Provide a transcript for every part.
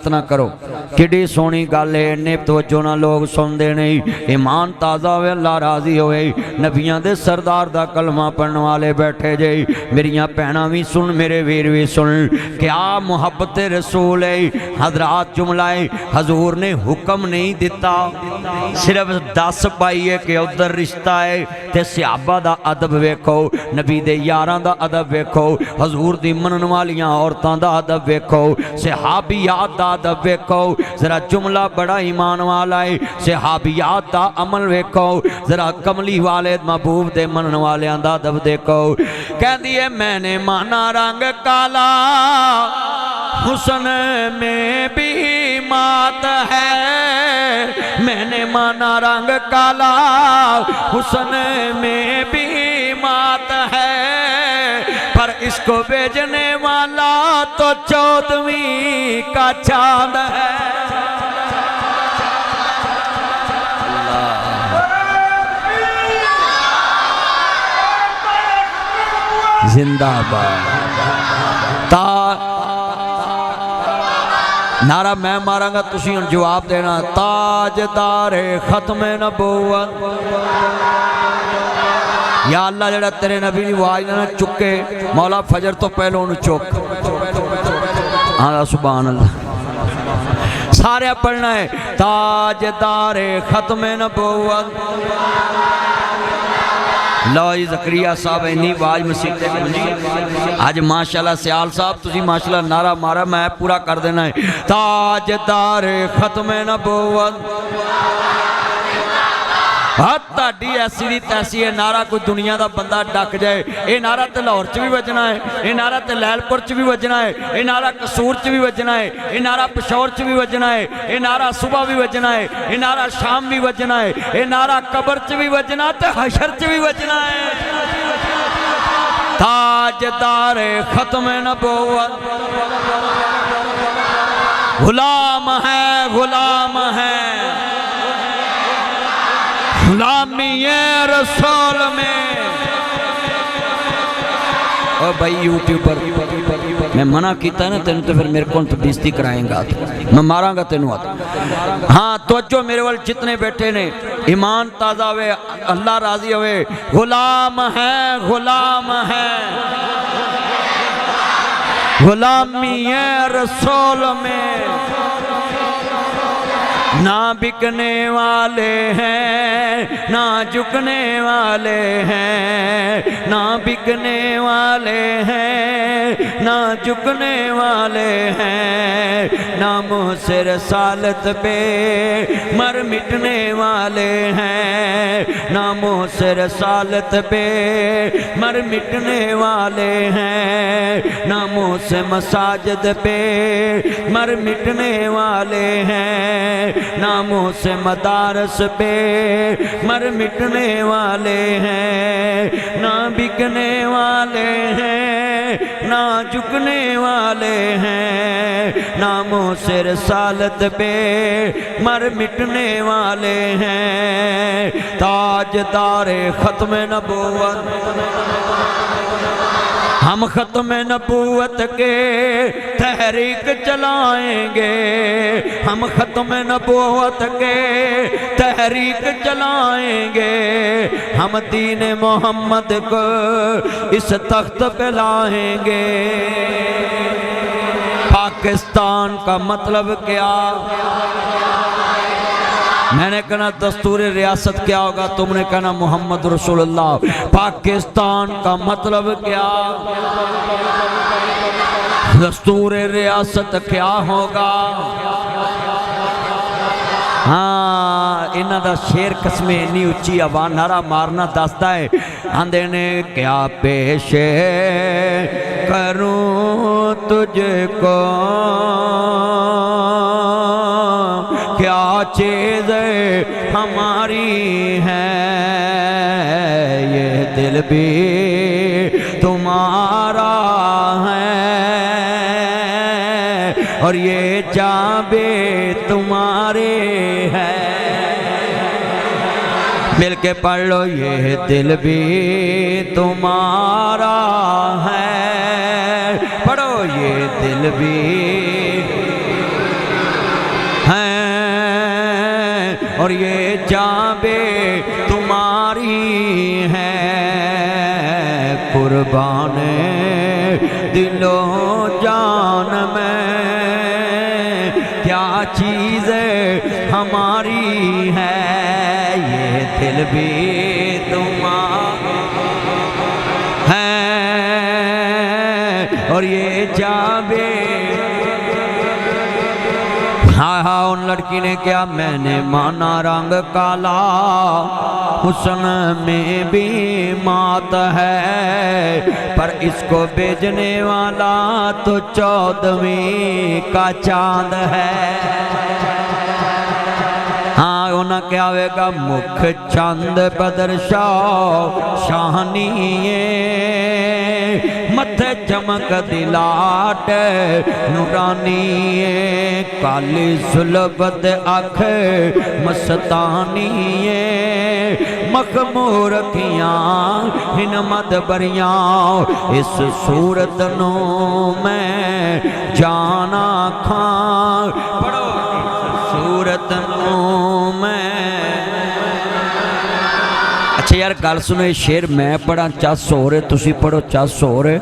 ना करो। किड्डी सोहनी गल है, इन्ने तवज्जो नाल लोग सुनते नहीं। ईमान ताज़ा होवे, अल्लाह राजी होवे। नबियां दे सरदार दा कलमा पढ़ने वाले बैठे जे। मेरियां भैणां भी सुन, मेरे वीर भी सुन, क्या मुहब्बत रसूल है। हजरात जुमला है, हजूर ने हुक्म नहीं दिता, सिर्फ दस पाई है कि उधर रिश्ता है। ते सहाबा दा अदब वेखो, नबी दे यारां दा अदब वेखो, हजूर दी मनन वालियां औरतां दा अदब वेखो, सहाबियात दा अदब वेखो। जरा जुमला बड़ा ईमान वाला है। सहाबियात दा अमल वेखो, जरा कमली वाले महबूब दे मनन वालियां दा अदब देखो। कहदी है मैंने माना रंग काला, हुस्न में भी मात है। मैंने माना रंग काला, हुस्न में भी मात है। पर इसको बेचने वाला तो 14वीं का चांद है। जिंदाबाद। नारा मैं मारांगा, तुसी हुण जवाब देना। ताजदारे खत्मे नबूवत, या अल्लाह जेड़ा तेरे नबी की आवाज ना चुके, मौला फजर तो पहले उन्हें चुक। हाँ सुभान अल्लाह, सारे पढ़ना है। ताजदारे खत्मे नबूवत। लो जी ज़करिया साहब इन्नी आवाज मसीह अज माशाल्लाह। सियाल साहब तुसी माशाल्लाह नारा मारा, मैं पूरा कर देना है। ताजदार खत्मे नबूवत, ताड़ी ऐसी दी तैसी है। नारा कोई दुनिया का बंदा डक जाए। ये नारा तो लाहौर च भी वजना है, ये नारा तो लैलपुर च भी वजना है, ये नारा कसूर च भी वजना है, ये नारा पिशौर च भी वजना है, ये नारा सुबह भी वजना है, ये नारा शाम भी वजना है, ये नारा कबर च भी वजना तो हशर च भी वजना है। ताजदार खत्म नबूवत, गुलाम है, गुलाम है, गुलामी रसूल में। और भाई यूट्यूबर मैं मना किया ना तेन, तो फिर मेरे को बेइज्जती कराएंगा, मैं मारांगा तेनू हाथ। हाँ तवज्जो मेरे वाल जितने बैठे ने, ईमान ताज़ा हुए, अल्लाह राजी हुए। गुलाम है, गुलाम है, गुलामी रसूल में। ना बिकने वाले हैं, ना झुकने वाले हैं, ना बिकने वाले हैं, ना झुकने वाले हैं। ना मुँह से रसालत पे मर मिटने वाले हैं, ना मुँह से रसालत पे मर मिटने वाले हैं। ना मुँह से मसाजिद पे मर मिटने वाले हैं, ना मुँह से मदारस पे मर मिटने वाले हैं। ना बिकने वाले हैं, ना झुकने वाले हैं, ना मुँह से रसालत पे मर मिटने वाले हैं। ताजदारे खत्म नबूवत, हम खत्म नबूवत के तहरीक चलाएंगे, हम खत्म नबूवत के तहरीक चलाएंगे। हम दीन मोहम्मद को इस तख्त पे लाएंगे। पाकिस्तान का मतलब क्या? मैंने कहना दस्तूर रियासत क्या होगा, तुमने कहना मोहम्मद रसूलुल्लाह। पाकिस्तान का मतलब क्या? दस्तूर रियासत क्या होगा? हाँ इन्हां दा शेर कसमें इन्नी उच्ची आवाज़ नारा मारना दसदा है। आंदे ने क्या पेश करूं तुझको, क्या चीज़ हमारी है, ये दिल भी तुम्हारा है और ये जान भी तुम्हारे है। मिल के पढ़ लो, ये दिल भी तुम्हारा है, पढ़ो ये दिल भी। और ये जाबे तुम्हारी है, कुर्बान दिलो जान में क्या चीज़ हमारी है, ये दिल भी तुम्हारा है और ये जाबे। हाँ हाँ उन लड़की ने क्या, मैंने माना रंग काला, हुस्न में भी मात है, पर इसको बेचने वाला तो 14वीं का चांद है। हाँ उन्हें क्या होगा, मुख चंद बदर शाहनीए, मथे चमक दिलाट नूरानीए, काली सुलबत अख मस्तानीए, मखमूर अखियां हिन मद बरियां, इस सूरत नू मैं जाना खां, पढ़ो सूरत नू मैं। अच्छा यार गल सुनो, ये शेर मैं पढ़ा चस हो रहे, तुसी पढ़ो चस हो रहे,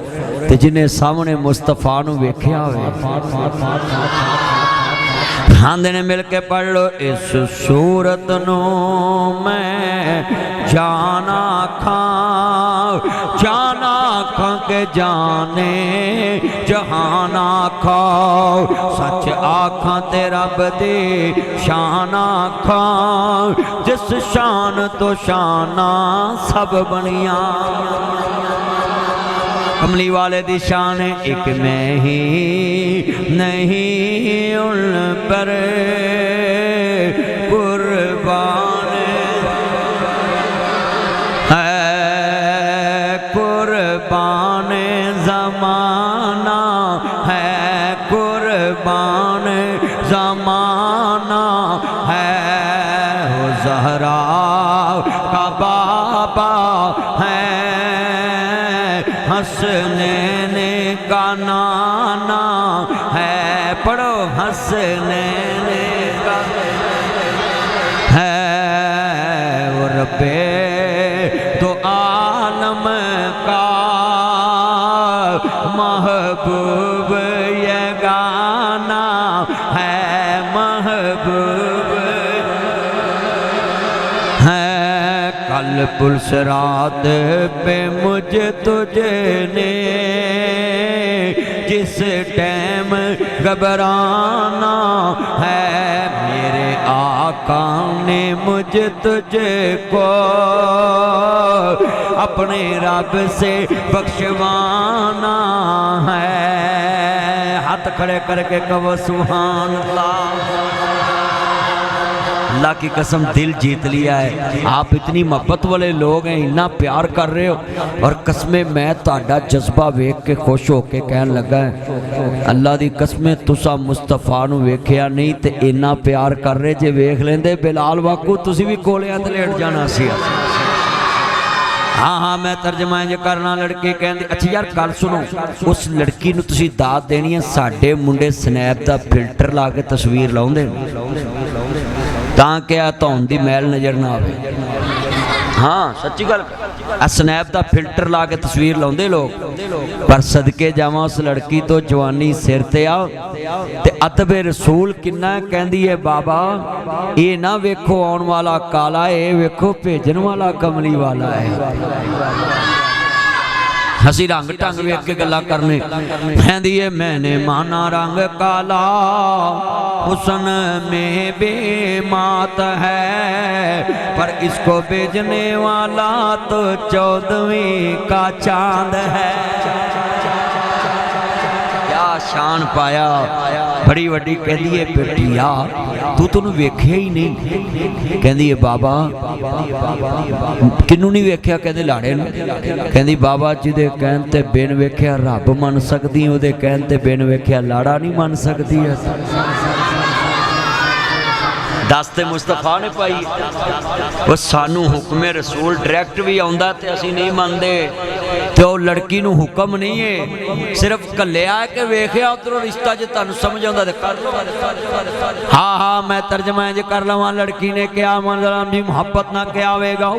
ते जिन्हें सामने मुस्तफा नू वेख्या होवे आंदे ने मिल के पढ़ लो, इस सूरत नू मैं जाना खां, जाना खां के जाने जहाना खाओ, सच आखां ते रब दे शान आखां, जिस शान तो शाना सब बनिया। कमली वाले दी शान एक मैं ही नहीं उन पर कुर्बान है, कुर्बान ज़माना है, कुर्बान ज़माना है, हो ज़हरा का बाबा है, हसनैन का नाना है, पढ़ो हसनैन का है, वो रब्बे तो आलम का महबूब ये गाना है, महबूब है। कल पुलसरात पे मुझे तुझने जिस टाइम घबराना है, मेरे आका ने मुझे तुझको अपने रब से बख्शवाना है। हाथ खड़े करके कहो सुभान अल्लाह। अल्लाह की कसम दिल जीत लिया है। आप इतनी मोहब्बत वाले लोग हैं, इतना प्यार कर रहे हो, और कसमें मैं ताड़ा जज्बा वेख के खुश हो के कहन लगा है अल्लाह दी कसमें तुसा मुस्तफा नू वेख्या नहीं ते इन्ना प्यार कर रहे, जे वेख लेंदे बिलाल वाकू तुसी भी कोलियां ते लेट जाना सी। हाँ हाँ मैं तर्जमा इंज करना। लड़की कहती अच्छा यार गल सुनो, उस लड़की नू तुसी दात देनी है, साडे मुंडे स्नैप दा फिल्टर ला के तस्वीर लाउंदे तां क्या धौन दी मैल नज़र ना आवे। हाँ सच्ची गल, स्नैप दा फिल्टर ला के तस्वीर लाउंदे लोग, पर सदके जावां उस लड़की तो जवानी सिर ते आ ते अदबे रसूल किन्ना कहंदी है बाबा, ये ना वेखो आउण वाला काला, ये वेखो भेजण वाला कमली वाला है। हसी रंग ढंग वेख के गल्लां करने कहंदी है मैंने माना रंग काला, हुस्न में बेमात है, पर इसको बेचने वाला तो 14वीं का चांद है। क्या शान पाया, बड़ी वड्डी कहंदी है बेटिया तू तैनूं वेख्या ही नहीं। कहंदी है बाबा किनू नहीं वेख्या, कहंदे लाड़े नूं। कहंदी बाबा जिहदे कहण ते बिन वेख्या रब मन सकदी, उहदे कहण ते बिन वेख्या लाड़ा नहीं मन सकदी। दस ते मुस्तफा ने पाई, वो सानू हुक्मे रसूल डायरैक्ट भी आउंदा ते असीं नहीं मनदे। तो लड़की नूं हुक्म नहीं है, सिर्फ कलिया के वेख्या उधरों रिश्ता जो तुहानूं समझ आउंदा ते कर दो। हाँ हाँ मैं तर्जमा इंज कर लवां। लड़की ने कहा मंजराम जी मुहब्बत ना क्या आवेगा,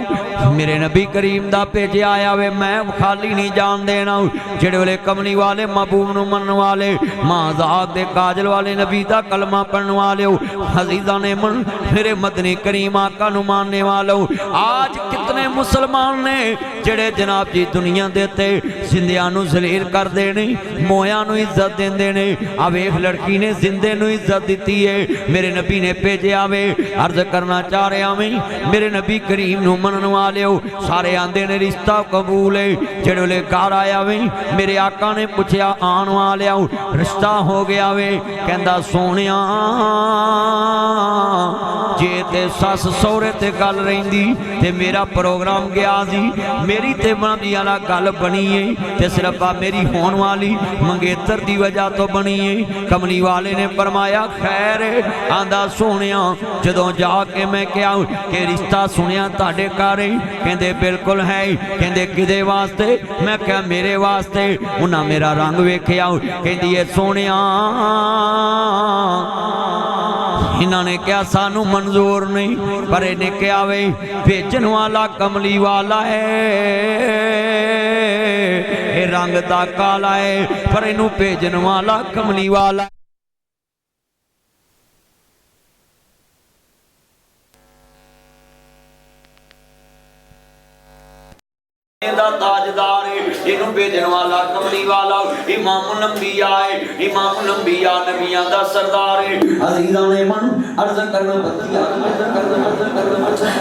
मेरे नबी करीम दा भेजिया आया वे, मैं खाली नहीं जान देना। जेड़े वेले कमली वाले महबूब नूं मनन वाले, माज़ाक दे काजल वाले नबी दा कलमा पढ़न वाले हो, हजीजा ने मन मेरे मदनी करीम आका नूं मानने वाले हो। आज कितने मुसलमान ने जेड़े जनाब जी दुनिया दे ते जिंदियां नूं जलील करदे ने, मोया नूं इज्जत देंदे ने। आ वेख लड़की ने जिंदे नूं इज्जत दित्ती है, मेरे नबी ने भेजिया वे। अर्ज करना चाह रहा मैं, मेरे नबी करीम नूं मनन वाले हो सारे आंदे ने रिश्ता कबूल है। जेड़े वेले घर आया वे मेरे आका ने पूछया आन वाले रिश्ता हो गया वे, कहंदा सोहणिया जे ते सस सौरे ते गल रहिंदी ते मेरा प्रोग्राम गया सी, मेरी ते मनी वाला गल बनी है ते सिर्फ मेरी होने वाली मंगेतर की वजह तो बनी है। कमली वाले ने फरमाया खैर। आंदा सोहणिया जदों जाके मैं क्या कि रिश्ता सुनिया तुहाडे घर, कहंदे बिल्कुल है, कहंदे किदे वास्ते, मैं क्या मेरे वास्ते। उन्हां मेरा रंग वेख्या, कहंदी है सोहणिया इन्होंने क्या सानू मंजूर नहीं, पर इन्हें क्या वे भेजन वाला कमली वाला है, रंग दा काला है पर इनू भेजन वाला कमली वाला। ताजदार है, इनू भेजन वाला कमली वाला। इमामुल अंबिया है, इमामुल अंबिया नबियां दा सरदार है। अजीज़ां ने मन अर्ज़ करना बतिया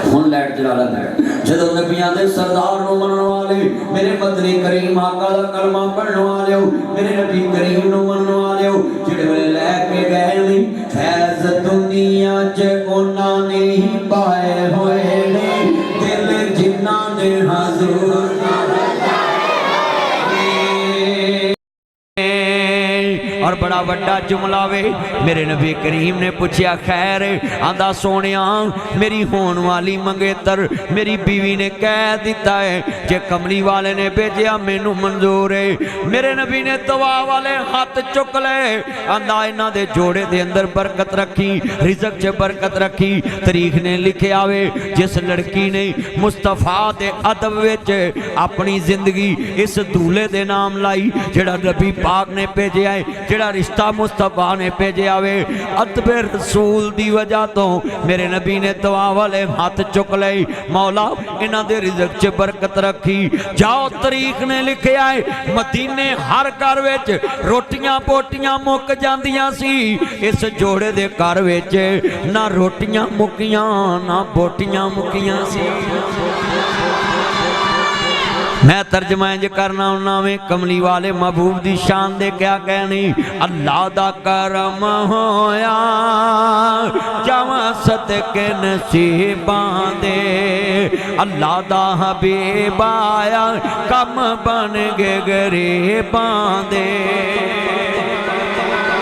हुन लैट जलाला है। जदों नबियां दे सरदार नूं मनन वाले, मेरे मदनी करीम आका दा कलमा पढ़न वाले हो, मेरे नबी करीम नूं मनन वाले हो, जेड़े वेले लैके गए ने फैज़ दुनिया च उन्हां ने ही पाए होए ने, दिल जिन्हां ने हज़ूर और बड़ा बड़ा जुमला वे। मेरे नबी करीम ने पूछया खैर, आंदा सोनिया मेरी होने वाली मंगेतर मेरी बीवी ने कह दिता है जे कमली वाले ने भेजा मैनू मंजूर है। मेरे नबी ने दवा वाले हाथ चुक ले, आंदा इन्हां दे जोड़े दे अंदर बरकत रखी, रिज़क च बरकत रखी। तारीख ने लिखे आवे जिस लड़की ने मुस्तफा दे अदब विच अपनी जिंदगी इस दूल्हे दे नाम लाई, जेड़ा नबी पाक ने भेजा है, जेड़ा रिश्ता मुस्तफा ने भेजा वे, अदबे रसूल दी वजह तो मेरे नबी ने दुआ वाले हाथ चुक ले, मौला इन्हां दे रिज़क च बरकत रखी। जाओ तारीख ने लिखिया है मदीने हर घर विच रोटियां बोटियां मुक जांदियां सी, इस जोड़े दे घर विच ना रोटियां मुकियां ना बोटियां मुकियां सी। मैं तर्जमा इंज करना उन्ना में कमली वाले महबूब दी शान दे क्या कहनी। अल्लाह दा करम होया जावा सदके नसीबां दे, अल्लाह दा हबीब आया कम बन गए गरीबां दे।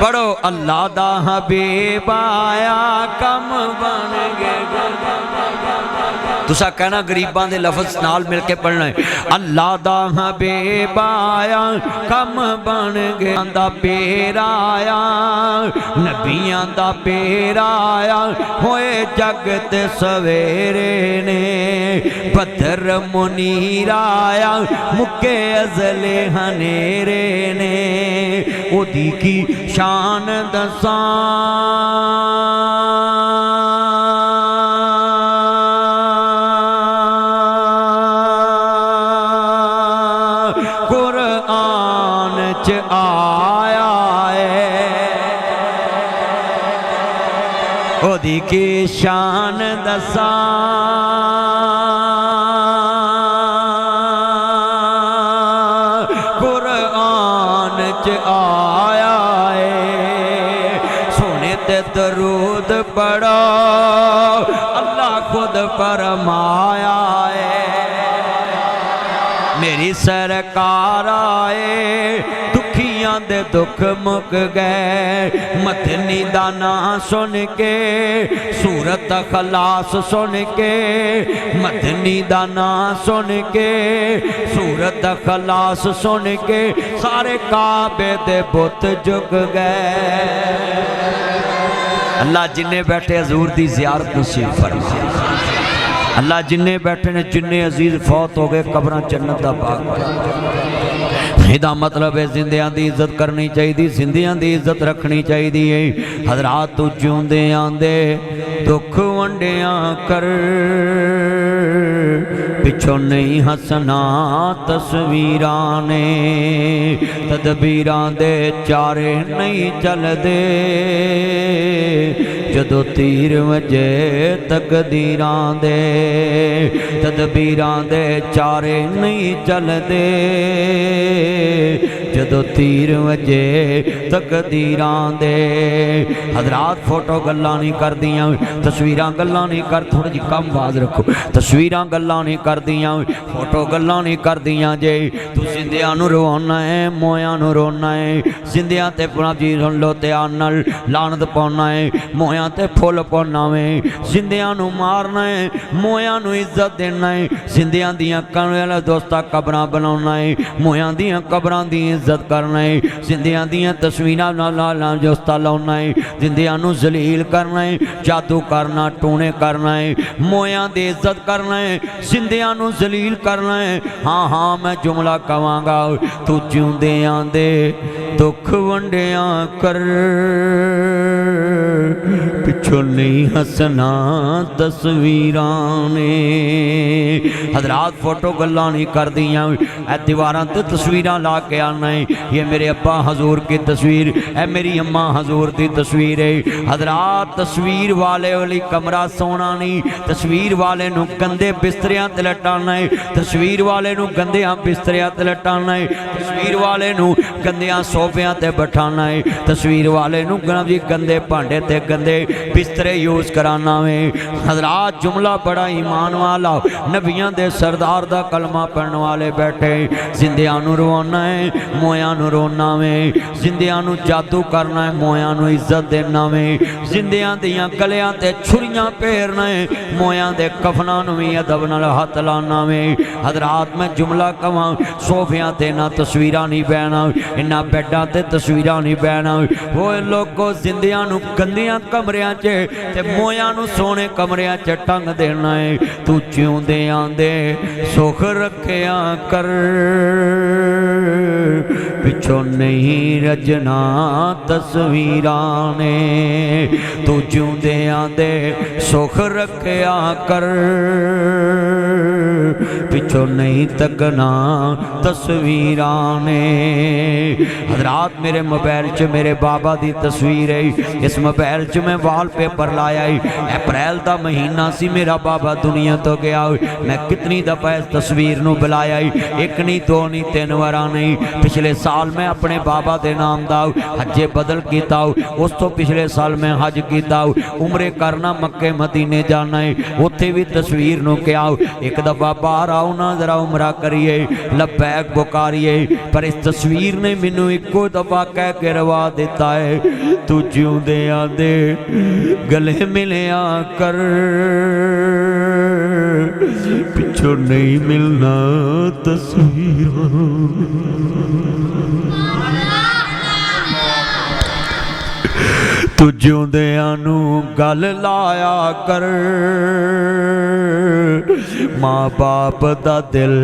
पढ़ो अल्लाह दा हबीब आया कम बन गए। तुसा कहना गरीबां दे लफ्ज़ नाल मिल के पढ़ना है। अल्लाह दा हबीब आया कम बन गया दा पेरा आया, नबियां दा पेरा आया होए जगत सवेरे ने, बदर मुनीर आया मुके अज़ले हनेरे ने, ओदी की शान दसां आया है, ओदी की शान दसा कुरान च आया है। सोने ते दरूद पढ़ो अल्लाह खुद फरमाया है, मेरी सरकार आए दुखियां दे दुख मुक गए। मदनी दा नाम सुन के सूरत खलास सुन के, मदनी दा नाम सुन के सूरत खलास सुन के सारे काबे दे बुत झुक गए। अल्लाह जिन्ने बैठे हजूर दी ज़ियारत नसीब फरमा। अल्लाह जिन्ने बैठे ने जिन्ने अजीज फौत हो गए कब्रां जन्नत दा बाग बना। इहदा मतलब है जिंदियां दी इज्जत करनी चाहिए, जिंदियां दी इज्जत रखनी चाहिए। हजरात तू जिउंदे आंदे दुख वंडिया कर, पिछों नहीं हसना तस्वीरां ने, तदबीरां दे चारे नहीं चलदे, जदों तीर वजे तकदीरां दे, तदबीरां दे चारे नहीं चलदे, जदों तीर वजे तकदीरां दे। हजरात फोटो गल्लां नहीं करदियां, तस्वीरां गल्लां नहीं कर, थोड़ी जी कम आवाज रखो। तस्वीरां गल्लां नहीं करदियां, फोटो गल्लां नहीं करदियां। जे तू जिंदियां नूं रोना है, मोयां नूं रोना है, जिंदियां ते पुना जी सुन लो त्यार नाल लानत पाउना है, मोयां ते फुल पाउना वे। जिंदियां नूं मारना है, मोयां नूं इज्जत देना है। जिंदियां दियां कमरे दोस्ता कब्रां बनाउना है, मोयां दियां कब्रां दी इज्जत करना है। जिंदियां दियां तस्वीरां नाल दोस्ता लाउना है, जिंदियां नूं जलील करना है, जादू करना, टूने करना है, मोयां दी इज्जत करना है, जिंदियां नूं जलील करना है। हाँ हाँ मैं जुमला कवांगा, तू जिउंदे आंदे दुख वंडिया कर, पिछों नहीं हसना तस्वीरां ने। हजरात फोटो गल्लां नहीं करदियां, ए दीवारां ते तस्वीरां ला के आना है। ये मेरे अब्बा हजूर की तस्वीर, ए मेरी अम्मा हजूर की तस्वीर है। हजरात तस्वीर वाले वाली कमरा सोना नहीं, तस्वीर वाले नूं गंदे बिस्तरियां ते लटाना है, तस्वीर वाले नूं गंदियां बिस्तरियां ते लटाना है, तस्वीर वाले नूं गंदियां सोफियां ते बैठाना है, तस्वीर वाले नूं गंदे भांडे ते गंदे बिस्तरे यूज कराना वे। हजरात जुमला बड़ा ईमान वाला, नबियां दे सरदार दा कलमा पढ़ने वाले बैठे। जिंदियां नूं रोना है, मोयां नूं रोना वे, जिंदियां नूं जादू करना है, मोयां नूं इज्जत देना वे, जिंदियां दियां गलियां ते छुरियां फेरना है, मोयां दे कफनां नूं भी अदब नाल हथ लाना वे। हजरात मैं जुमला कवां, सोफियां ते ना तस्वीरां नहीं बहना, इन्ना बैडां ते तस्वीरां नहीं बहना। वो लोगों जिंदियां नूं गंदियां कमरियां च ते मोयां नूं सोने कमरियां च टंग देना है। तू जिउंदे आंदे सुख रखिया कर, पिछों नहीं रजना तस्वीरां ने। तू जिउंदे आंदे सुख रखिया कर, पिछों नहीं तकना तस्वीरां ने। हजरात मेरे मोबाइल च मेरे बाबा दी तस्वीर है, इस मोबाइल च मैं वॉलपेपर लाया है। अप्रैल का महीना सी मेरा बाबा दुनिया तो गया, मैं कितनी दफा इस तस्वीर नूं बुलाया है, एक नहीं दो नहीं तीन बार नहीं। पिछले साल मैं अपने बाबा के नाम दा हजे बदल किया, उस तो पिछले साल मैं हज किया, उमरे करना मक्के मदीने जाना है, उत्थे भी तस्वीर नूं कहा एक दफा बाहर आओ ना जरा उमरा करिए, लब्बैक पुकारिए। पर इस तस्वीर ने मैनू इको दफा कह के रवा दिता है, तू जिउंदे आंदे गले मिलिया कर, पिछों नहीं मिलना तस्वीर। तू जिउंदियां नूं गल लाया कर, माँ बाप दा दिल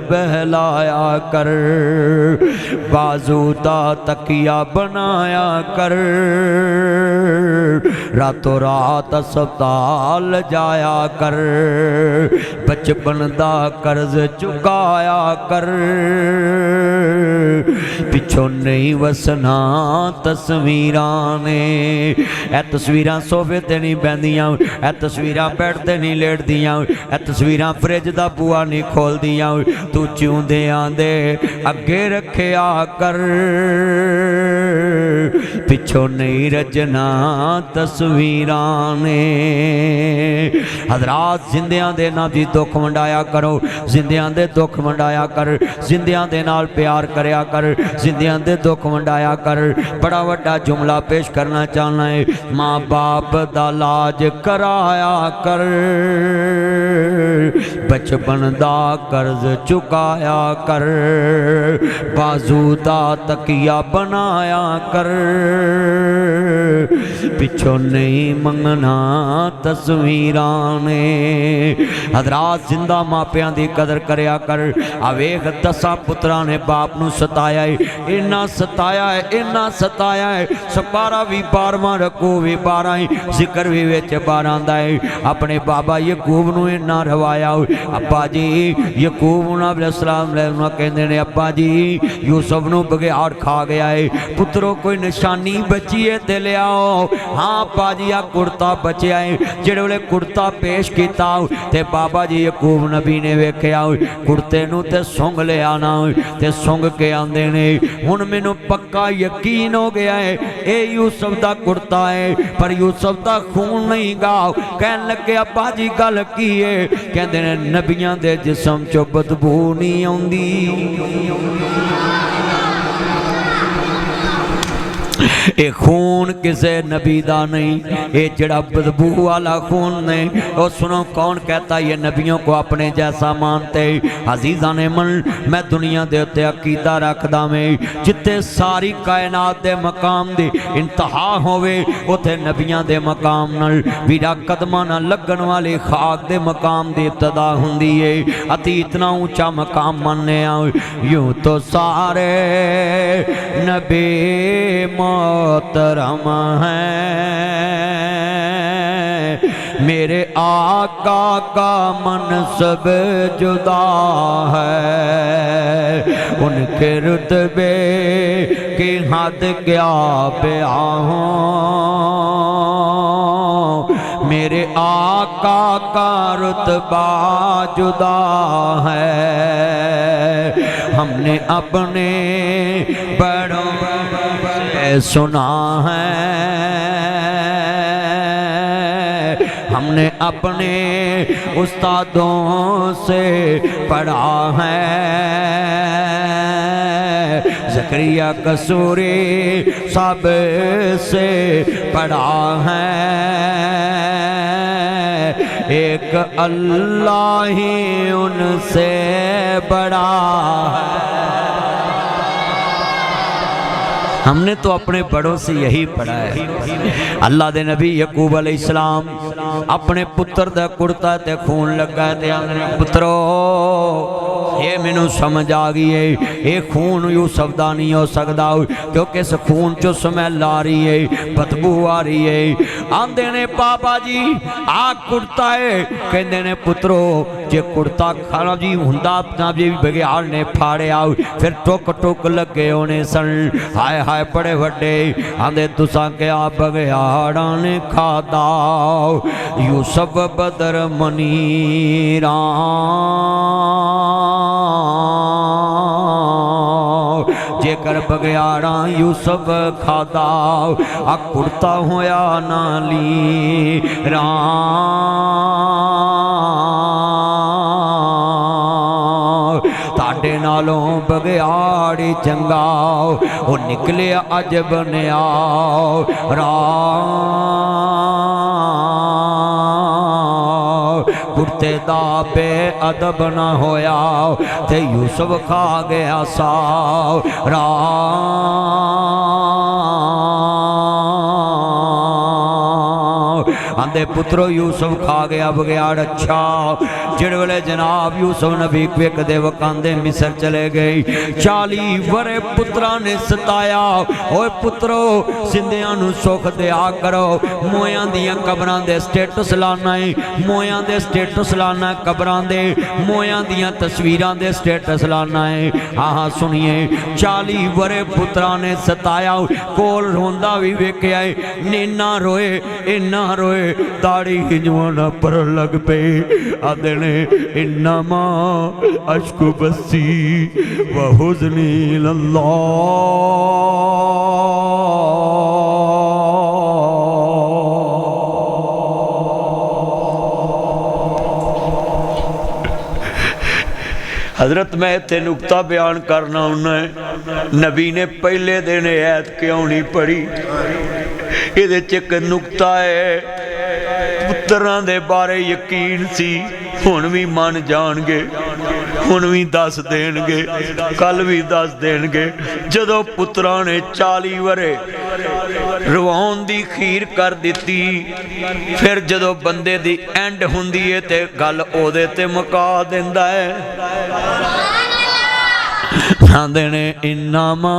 बहलाया कर, बाजू दा तकिया बनाया कर, रातों रात अस्पताल जाया कर, बचपन दा कर्ज चुकाया कर, पिछों नहीं वसना तस्वीरां ने। ए तस्वीरां सोफे ते नहीं बहदियां, ए तस्वीरां बेड ते नहीं लेटदियां, ए तस्वीरां फ्रिज दा बुआ नहीं खोलदियां। तू जिउंदे आंदे अगे रखिया कर, पिछों नहीं रचना तस्वीरां ने। हजरात जिंदियां दे नाल भी दुख वंडाया करो, जिंदियां दे दुख वंडाया कर, जिंदियां दे नाल प्यार करया कर, जिंदियां दे दुख वंडाया कर। बड़ा वड्डा जुमला पेश करना चाहना है, माँ बाप दा लाज कराया कर, बचपन दा कर्ज चुकाया कर, बाजू दा तकिया बनाया कर, पिछों नहीं मंगना तस्वीरां ने। हजरात जिंदा मापियां दी कदर करया कर। आवेख 10 पुत्रां ने बाप नूं सताया है, इन्ना सताया है, इन्ना सताया है, सपारा भी 12वां रकू भी 12 ही, जिक्र भी विच 12 आंदा है। अपने बाबा यकूब नूं इन्ना रवाया। अब्बा जी यकूब अलैहिस्सलाम कहंदे ने, अब्बा जी यूसुफ नूं बघियाड़ खा गया है, पुत्रो कोई निशानी बची है ते लियाओ। हाँ पाजी आ कुर्ता बचिया है। जिहड़े वेले कुर्ता पेश किया ते बाबा जी यकूब नबी ने वेख्या कुर्ते नूं ते सुंघ लिया ना, ते सुंघ के आंदे ने हुण मैनूं पक्का यकीन हो गया है ये यूसुफ दा कुर्ता है, पर यूसुफ दा खून नहीं गा। कहन लगे अब्बा जी गल की है? कहंदे ने नबियां दे जिस्म चों बदबू नहीं आउंदी। ये खून किसे नबी दा नहीं, ये जड़ा बदबू वाला खून नहीं। और सुनो कौन कहता ये नबियों को अपने जैसा मानते। अजीज़ा ने मन मैं दुनिया दे उत्ते अकीदा रखदा में जिते सारी कायनात दे मकाम दी इंतहा होवे उथे नबियां दे मकाम नाल वीरा कदमां नाल लगन वाली खाक दे मकाम दी इब्तदा हुंदी है। अति इतना ऊंचा मकाम माने यूं तो सारे नबी मोहतरम है, मेरे आका का मनसब जुदा है, उनके रुतबे की हद क्या बयां, मेरे आका का रुतबा जुदा है। हमने अपने बड़ों से सुना है, हमने अपने उस्तादों से पढ़ा है। ज़करिया कसूरी सब से पढ़ा है, एक अल्लाह ही उनसे बड़ा है। हमने तो अपने बड़ों से यही पढ़ा है। अल्लाह दे नबी यकूब अलैहिस्सलाम अपने पुत्र दा कुर्ता ते खून लगा ते आंदे पुत्रो ये मैनू समझ आ गई है, ये खून यूसुफ दा नहीं हो सकता क्योंकि इस खून चो स्मैल आ रही है, बदबू आ रही है। आंदे ने बाबा जी आ कुर्ता है, कहंदे ने पुत्रो जे कुर्ता खाना जी हुंदा ना जी बघियाड़ ने फाड़िया फिर टुक टुक लगे होने सन। हाय हाय बड़े वड्डे आंदे तुसां क्या बघियाड़ा ने खादा यूसुफ बदर मनीरा, जेकर बघियाड़ा यूसुफ खादा आ कुर्ता होया नाली ताडे नालों बघियाड़ी चंगा वो निकले अज बनया कुर्ते दा बेअदब न होया ते यूसुफ खा गया साव आंदे पुत्रो यूसुफ खा गया बघियाड़। अच्छा जिहड़े वेले जनाब यूसुफ नबी वेखदे वकांदे मिस्र चले गए, 40 वरे पुत्रा ने सताया। ओए पुत्रो जिंदियां नूं सुख दिया करो, मोयां दियां कबरां दे स्टेटस लाना है, मोयां दे स्टेटस लाना कबरां दे, मोयां दियां तस्वीरां दे स्टेटस लाना है। हाँ सुनिए 40 वरे पुत्रा ने सताया, कोल रोंदा भी वेख्या है, इन्ना रोए इन्ना रोए दाड़ी हिजवाना पर लग पे। आदे ने इन्नमा अश्कु बसी व हुज़नी लल्लाह, हजरत मैं इत्थे नुकता बयान करना उन्ना है, नबी ने पहले दिन ऐत क्यों नहीं पढ़ी? इहदे च एक नुकता है, पुत्रां दे बारे यकीन सी, हुण भी मन जाणगे, हुण भी दस देणगे, कल भी दस देणगे। जदों पुत्रां ने 40 वरे रवाउण दी खीर कर दिती, फिर जदों बंदे दी एंड हुंदी है ते गल ओदे ते मुका दिंदा है। आंदे ने इन्नामा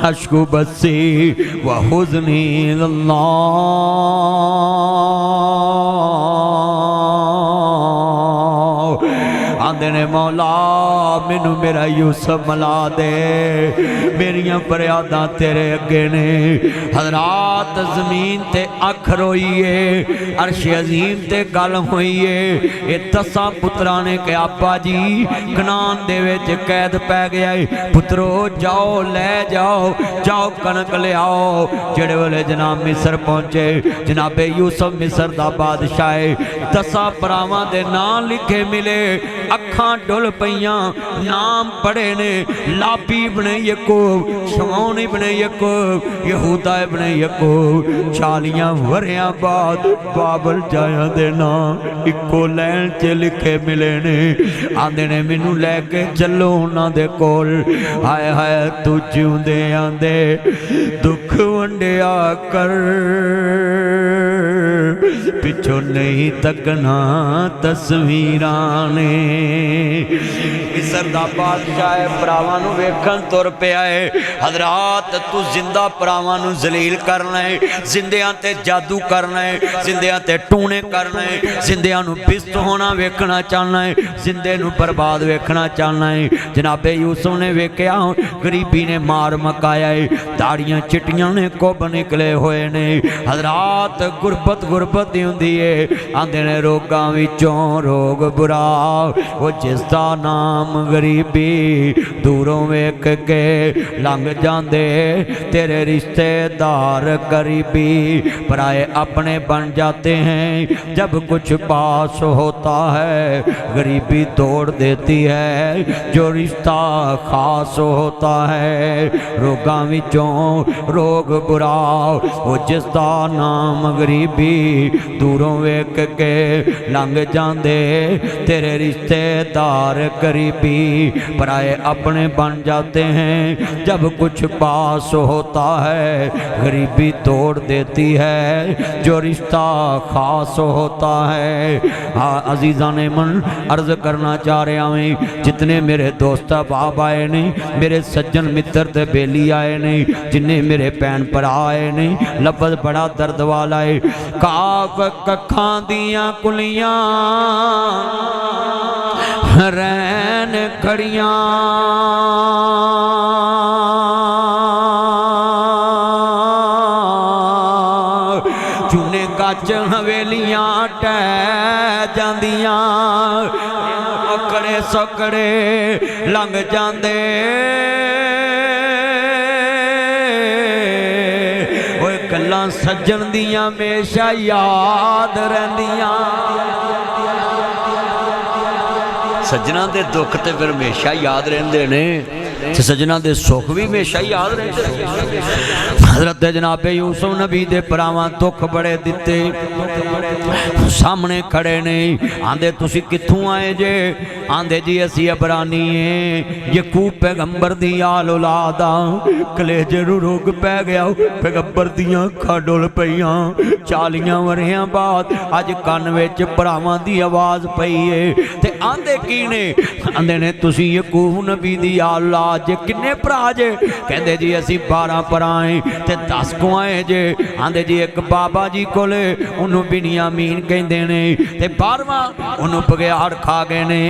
अश्कु बसी व हुज़नी इल्लल्लाह। आंदे ने मौला मैनू मेरा यूसुफ मिला दे, मेरियां फरियादां तेरे अगे ने। हज़रात ज़मीन ते अख रोईए, अर्श अजीम ते गल होईए। ये 10 पुत्रां ने कहा अब्बा जी कनान दे विच कैद पै गया है, पुत्रो जाओ ले जाओ, जाओ कनक ले आओ। जेड़े वेले जनाब मिस्र पहुंचे, जनाबे यूसुफ मिस्र दा बादशाह है। 10 भरावां दे नाम लिखे मिले, अखां डुल पईयां, नाम पढ़े ने, लाबी इब्ने याकूब, शमौन इब्ने याकूब, यहूदा इब्ने याकूब। 40 वरियां बाद बाबल जाया दे नाम इको लैन च लिखे मिले ने। आंदे ने मैनू लैके चलो उन्हां दे कोल। हाय हाय तू जिउंदे आंदे दुख वंडिया कर, पिछों नहीं तकना तस्वीरां ने। मिस्र दा बादशाह भरावां नूं वेखण तुर पिया है। हज़रात तू जिंदा भरावां नूं जलील करना है, जिंदियां ते जादू करना है, जिंदियां ते टूने करना है, जिंदियां नूं बिस्त होना वेखना चाहना है, जिंदे नूं बर्बाद वेखना चाहना है। जनाबे यूसुफ ने वेख्या गरीबी ने मार मकाया है, दाड़ियां चिट्टियां ने कुब निकले हुए ने। हज़रात गुरबत गुरबत ही हुंदी है। आंदे ने रोगां विचों रोग बुरा, वो जिसदा नाम गरीबी, दूरों वेख के लंघ जांदे तेरे रिश्तेदार। गरीबी पराए अपने बन जाते हैं, जब कुछ पास होता है गरीबी तोड़ देती है जो रिश्ता खास होता है। रोगां विचों रोग बुरा, वो जिसदा नाम गरीबी, दूरों वेख के लंघ जांदे तेरे रिश्तेदार। गरीबी पराए अपने बन जाते हैं, जब कुछ पास होता है गरीबी तोड़ देती है जो रिश्ता खास होता है। हाँ अजीज़ा ने मन अर्ज करना चाह रहा हूँ, जितने मेरे दोस्त बाप आए नहीं, मेरे सज्जन मित्र ते बेली आए नहीं, जिन्हें मेरे भैन भरा आए नहीं, लफ्ज़ बड़ा दर्द वाला है। काफ कखां दियां कुलियां रैन खड़ियां, चूने गच हवेलियां टह जांदियां, अकड़े सकड़े लंघ जांदे। ओए गल्लां सज्जन दियां हमेशा याद रहिंदियां। सज्जना दे दुख ते फिर हमेशा याद रहिंदे ने, सज्जना दे सुख भी हमेशा याद रहिंदे। हज़रत जनाबे यूसुफ नबी दे भरावां दुख बड़े दिते, सामने खड़े ने। आंदे तुसी कित्थों आए जे? आंदे जी असी अबरानी है, याकूब पैगंबर दी आल औलाद आ। कलेजे नूं रोग पै गया, पैगंबर दियां अखां डुल पईयां। 40 वरियां बाद अज कन विच भरावां दी आवाज़ पई है। ते आंदे की ने? आंदे ने तुसी याकूब नबी दी आल औलाद जे। किन्ने भरा जे? कहंदे जी असी 12 भरा हैं ते 10 को आए जे। आंदे जी एक बाबा जी कोले उन्हों बिनियामीन कहंदे ने, ते 12वां उन्हों बगैर खा गए ने,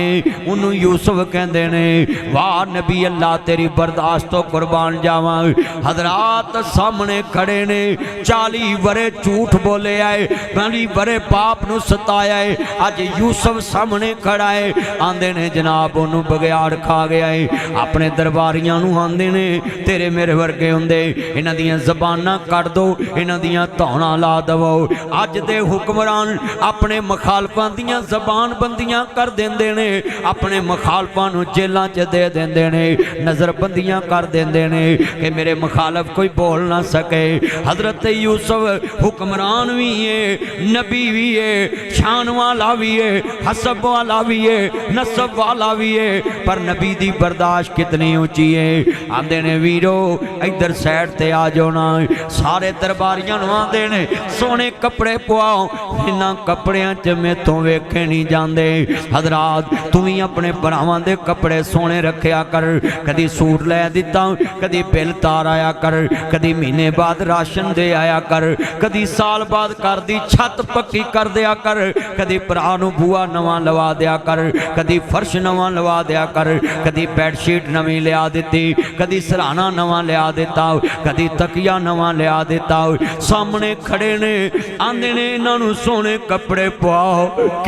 उन्हों यूसुफ कहंदे ने। वाह नबी अल्लाह तेरी बर्दाश्त तो कुर्बान जावां। हज़रात सामने खड़े ने, 40 वरे झूठ बोले आए, 40 वरे पाप नूं सताया है। अज यूसुफ सामने खड़ा है, है। आंदे ने जनाब उन्होंने बगियाड़ खा गया है। अपने दरबारियां नूं आंदे ने तेरे मेरे वर्गे हुंदे इन्हां दियां ज़बानां कट दो, इन्हां दियां धौणां ला दवो। अज दे हुक्मरान अपने मुखालफां दियां ज़बान बंदियां कर देंदे ने, अपने मुखालफां नूं जेलां च दे देंदे ने, नज़रबंदियां कर देंदे ने कि मेरे मुखालफ कोई बोल ना सके। हज़रत यूसुफ हुक्मरान भी है, नबी भी है, शान वाला भी है, हसब वाला भी है, नसब वाला भी है, पर नबी दी बर्दाश्त कितनी ऊंची है। आंदे ने वीरो इधर साइड ते आ जाओ ना। सारे दरबारियां नूं आंदे ने सोने कपड़े पवाओ, इन्हां कपड़ियां च मैथों वेखे नहीं जाते। हजरात तू भी अपने भरावां दे कपड़े सोने रखिया कर, कदी सूट लै दिता, कदी बिल तार आया कर, कदी महीने बाद राशन दे आया कर, कदी साल बाद घर दी छत पक्की कर दिया कर, कदी भरा नूं बूआ नवां लवा दिया कर, कदी फर्श नवां लवा दिया कर, कदी बैडशीट नवीं लिया दिती, कदी सराहना नवां लिया दिता, कदी तकिया नवां लिया दिता। सामने खड़े ने आंदे ने इन्हां नूं सोने कपड़े पवाओ।